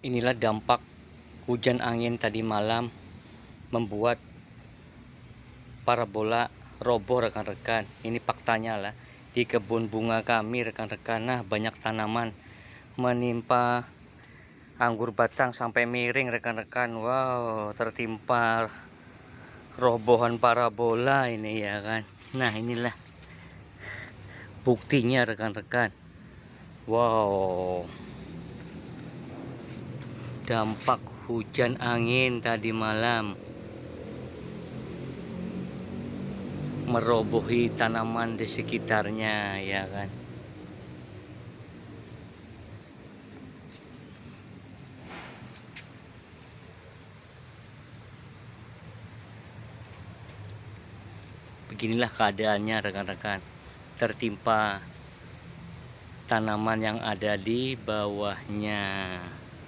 Inilah dampak hujan angin tadi malam membuat parabola roboh rekan-rekan. Ini faktanya lah. Di kebun bunga kami rekan-rekan, nah banyak tanaman menimpa anggur batang sampai miring rekan-rekan. Wow, tertimpa robohan parabola ini ya kan. Nah inilah buktinya rekan-rekan. Wow, dampak hujan angin tadi malam merobohi tanaman di sekitarnya ya kan. Beginilah keadaannya rekan-rekan, tertimpa tanaman yang ada di bawahnya.